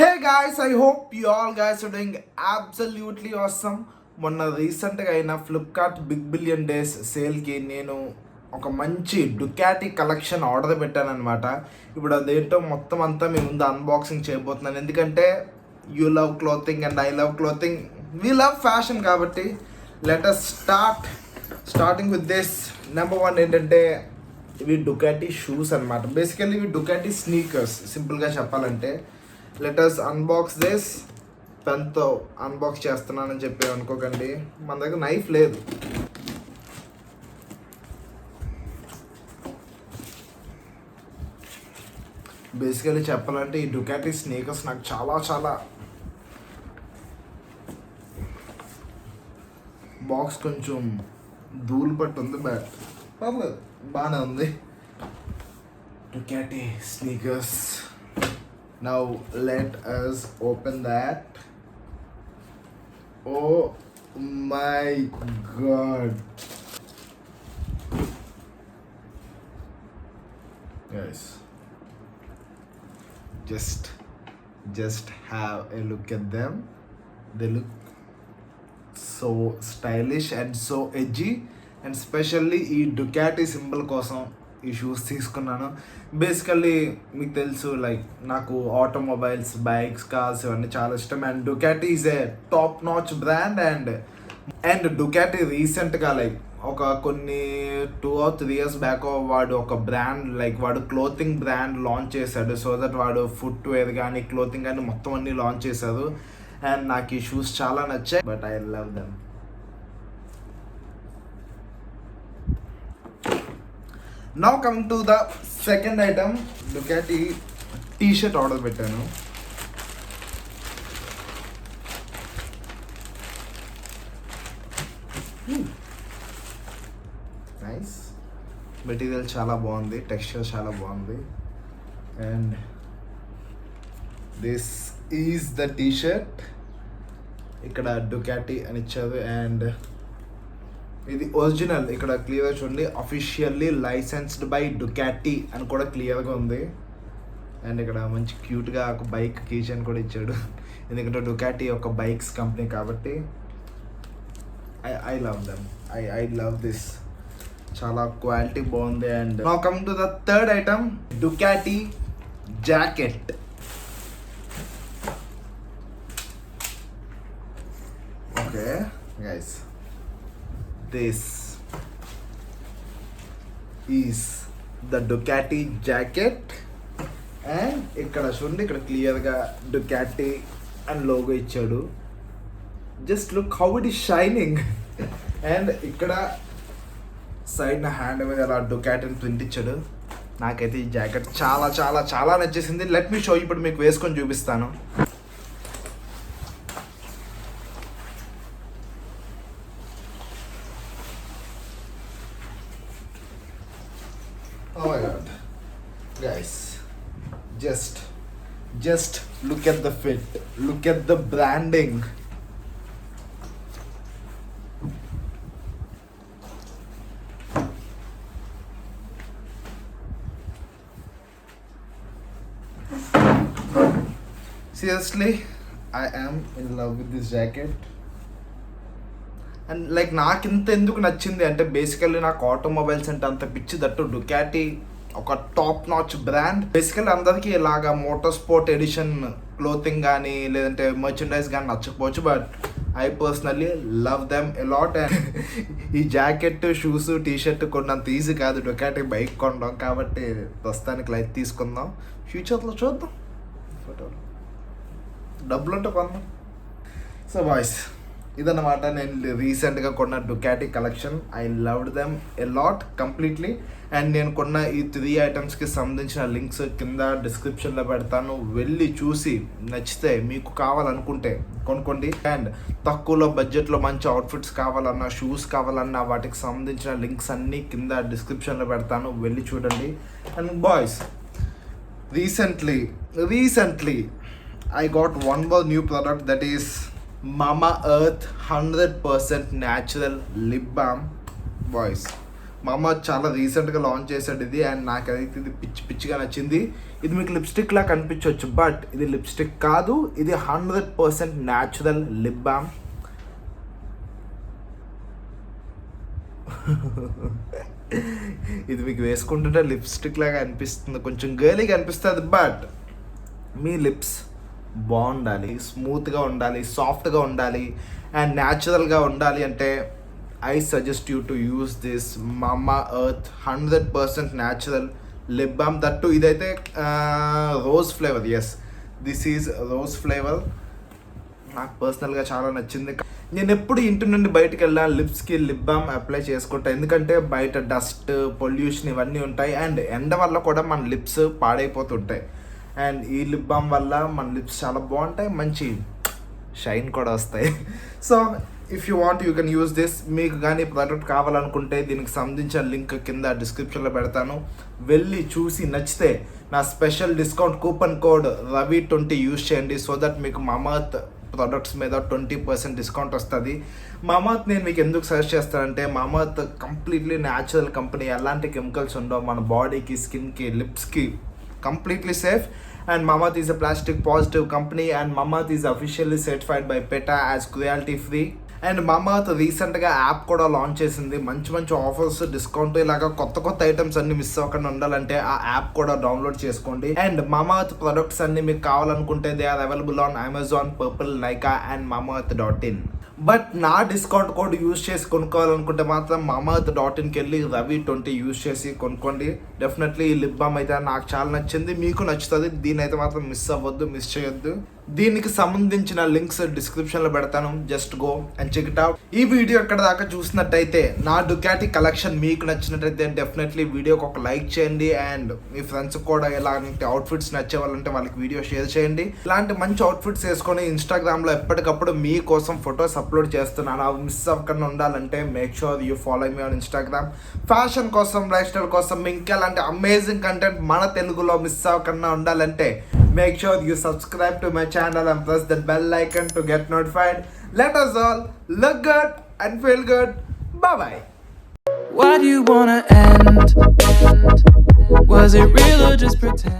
Hey guys, I hope you all guys are doing absolutely awesome. మొన్న రీసెంట్గా అయిన Flipkart big billion days సేల్కి నేను ఒక మంచి డుకాటీ కలెక్షన్ ఆర్డర్ పెట్టాను అనమాట. ఇప్పుడు అదేంటో మొత్తం అంతా మీ ముందు అన్బాక్సింగ్ చేయబోతున్నాను. ఎందుకంటే you love clothing and I love clothing, we love fashion కాబట్టి let us starting with this. Number 1 ఏంటంటే ఇవి డుకాటీ షూస్ అనమాట. బేసికల్లీ ఇవి డుకాటీ స్నీకర్స్ సింపుల్గా చెప్పాలంటే. Let us unbox this. పెన్తో అన్బాక్స్ చేస్తున్నానని చెప్పి అనుకోకండి, మన దగ్గర నైఫ్ లేదు. బేసికలీ చెప్పాలంటే ఈ డుకాటీ స్నీకర్స్ నాకు చాలా బాక్స్ కొంచెం ధూళి పట్టు ఉంది, బట్ పర్లేదు బాగానే ఉంది. Ducati sneakers. Now let us open that. Oh my god. Guys, just have a look at them. They look so stylish and so edgy, and especially ఈ Ducati సింబల్ కోసం ఈ షూస్ తీసుకున్నాను. బేసికల్లీ మీకు తెలుసు, like నాకు automobiles, bikes, cars ఇవన్నీ చాలా ఇష్టం. And Ducati is a top notch brand. And Ducati రీసెంట్గా లైక్ ఒక కొన్ని 2 or 3 years బ్యాక్ వాడు ఒక బ్రాండ్, లైక్ వాడు క్లోతింగ్ బ్రాండ్ లాంచ్ చేశాడు. సో దట్ వాడు ఫుట్ వేర్ కానీ క్లోతింగ్ కానీ మొత్తం అన్నీ లాంచ్ చేశారు. అండ్ నాకు ఈ షూస్ చాలా నచ్చాయి, but I love them. Now coming to the second item, Ducati t-shirt order పెట్టాను. నైస్ మెటీరియల్ చాలా బాగుంది, టెక్స్చర్ చాలా బాగుంది. And this is the t-shirt. ఇక్కడ Ducati అని ఇచ్చారు. అండ్ ఇది ఒరిజినల్, ఇక్కడ క్లియర్గా చూడండి, అఫీషియల్లీ లైసెన్స్డ్ బై డుకాటీ అని కూడా క్లియర్గా ఉంది. అండ్ ఇక్కడ మంచి క్యూట్గా ఒక బైక్ కీచైన్ కూడా ఇచ్చాడు, ఎందుకంటే డుకాటీ ఒక బైక్స్ కంపెనీ కాబట్టి. I love them, I love this. చాలా క్వాలిటీ బాగుంది. And now coming to the third item, Ducati jacket. Okay guys, this is the Ducati jacket. And ఇక్కడ చూడండి, ఇక్కడ క్లియర్గా Ducati అండ్ లోగో ఇచ్చాడు. Just look how it is shining. And ఇక్కడ side నా hand మీద అలా Ducati అని ప్రింట్ ఇచ్చాడు. నాకైతే ఈ జాకెట్ చాలా నచ్చేసింది. లెట్ మీ షో, ఇప్పుడు మీకు వేసుకొని చూపిస్తాను. Oh my god, guys, just look at the fit, look at the branding. Seriously, I am in love with this jacket. And like నాకు ఇంత ఎందుకు నచ్చింది అంటే, బేసికల్లీ నాకు ఆటోమొబైల్స్ అంటే అంత పిచ్చి. దట్టు డుకాటీ ఒక టాప్ నాచ్ బ్రాండ్. బేసికల్లీ అందరికీ ఇలాగా మోటార్ స్పోర్ట్ ఎడిషన్ క్లోతింగ్ కానీ లేదంటే మర్చెండైజ్ కానీ నచ్చకపోవచ్చు, but I personally love them a lot. And ఈ జాకెట్, షూస్, టీషర్ట్ కొన్నంత ఈజీ కాదు డుకాటీ బైక్ కొనడం, కాబట్టి ప్రస్తుతానికి లైట్ తీసుకుందాం, ఫ్యూచర్లో చూద్దాం, ఫోటోలు డబ్బులుంటే కొందాం. సో బాయ్స్, ఇదన్నమాట నేను రీసెంట్గా కొన్న Ducati collection. I loved them a lot completely. And నేను కొన్న ఈ 3 ఐటమ్స్కి సంబంధించిన లింక్స్ కింద డిస్క్రిప్షన్లో పెడతాను. వెళ్ళి చూసి నచ్చితే మీకు కావాలనుకుంటే కొనుక్కోండి. అండ్ తక్కువలో బడ్జెట్లో మంచి అవుట్ఫిట్స్ కావాలన్నా, షూస్ కావాలన్నా, వాటికి సంబంధించిన లింక్స్ అన్నీ కింద డిస్క్రిప్షన్లో పెడతాను, వెళ్ళి చూడండి. And boys, recently I got one more new product, that is Mama Earth 100% natural lip balm. Boys, మామ చాలా రీసెంట్గా లాంచ్ చేశాడు ఇది, అండ్ నాకైతే ఇది పిచ్చిగా నచ్చింది. ఇది మీకు లిప్స్టిక్ లా కనిపించవచ్చు, బట్ ఇది లిప్స్టిక్ కాదు, ఇది 100% న్యాచురల్ లిప్ బామ్. ఇది మీకు వేసుకుంటుంటే లిప్స్టిక్ లాగా అనిపిస్తుంది, కొంచెం గర్లీగా అనిపిస్తుంది, బట్ మీ లిప్స్ బాగుండాలి, స్మూత్గా ఉండాలి, సాఫ్ట్గా ఉండాలి అండ్ న్యాచురల్గా ఉండాలి అంటే I suggest you to use this Mamaearth 100% natural lip balm. That ఇదైతే rose flavour. Yes, this is rose flavour. నాకు పర్సనల్గా చాలా నచ్చింది. నేను ఎప్పుడు ఇంటి నుండి బయటకు వెళ్ళా లిప్స్కి లిప్ బామ్ అప్లై చేసుకుంటా, ఎందుకంటే బయట డస్ట్, పొల్యూషన్ ఇవన్నీ ఉంటాయి అండ్ ఎండ వల్ల కూడా మన లిప్స్ పాడైపోతుంటాయి. అండ్ ఈ లిప్ బామ్ వల్ల మన లిప్స్ చాలా బాగుంటాయి, మంచి షైన్ కూడా వస్తాయి. So if you want you can use this. మీకు కానీ ప్రోడక్ట్ కావాలనుకుంటే దీనికి సంబంధించిన లింక్ కింద డిస్క్రిప్షన్లో పెడతాను, వెళ్ళి చూసి నచ్చితే నా special discount coupon code Ravi20 use చేయండి. సో దట్ మీకు మామాత్ ప్రోడక్ట్స్ మీద 20% డిస్కౌంట్ వస్తుంది. మామాత్ నేను మీకు ఎందుకు సజెస్ట్ చేస్తానంటే మామాత్ కంప్లీట్లీ న్యాచురల్ కంపెనీ, ఎలాంటి కెమికల్స్ ఉండవు, మన బాడీకి, స్కిన్కి, లిప్స్కి completely safe. And Mamaearth is a plastic positive company and Mamaearth is officially certified by PETA as cruelty free. And Mamaearth రీసెంట్గా యాప్ కూడా లాంచ్ చేసింది. మంచి ఆఫర్స్, డిస్కౌంట్, ఇలాగా కొత్త ఐటమ్స్ అన్ని మిస్ అవ్వకుండా ఉండాలంటే ఆ యాప్ కూడా డౌన్లోడ్ చేసుకోండి. అండ్ Mamaearth ప్రొడక్ట్స్ అన్ని మీకు కావాలనుకుంటే they are available on Amazon, Purplle, Nykaa and mamaearth.in. But నా డిస్కౌంట్ కోడ్ యూస్ చేసి కొనుక్కోవాలనుకుంటే మాత్రం mamaearth.inకి వెళ్ళి Ravi20 యూస్ చేసి కొనుక్కోండి. డెఫినెట్లీ ఈ లిప్ బామ్ అయితే నాకు చాలా నచ్చింది, మీకు నచ్చుతుంది. దీని అయితే మాత్రం మిస్ అవ్వద్దు, మిస్ చేయొద్దు. దీనికి సంబంధించిన లింక్స్ డిస్క్రిప్షన్లో పెడతాను, just go and check it out. ఈ వీడియో ఎక్కడ దాకా చూసినట్టయితే, నా డుకాటి కలెక్షన్ మీకు నచ్చినట్టయితే డెఫినెట్లీ వీడియోకి ఒక లైక్ చేయండి. అండ్ మీ ఫ్రెండ్స్ కూడా ఇలాంటి అవుట్ఫిట్స్ నచ్చే వాళ్ళంటే వాళ్ళకి వీడియో షేర్ చేయండి. ఇలాంటి మంచి అవుట్ఫిట్స్ వేసుకొని ఇన్స్టాగ్రామ్లో ఎప్పటికప్పుడు మీకోసం ఫొటోస్ అప్లోడ్ చేస్తున్నాను. అవి మిస్ అవ్వకుండా ఉండాలంటే make sure you follow me on Instagram. Fashion కోసం, లైఫ్ స్టైల్ కోసం, ఇంకా ఇలాంటి అమేజింగ్ కంటెంట్ మన తెలుగులో మిస్ అవ్వకుండా ఉండాలంటే make sure you subscribe to my channel and press the bell icon to get notified. Let us all look good and feel good. Bye bye. Why do you wanna end? Was it real or just pretend?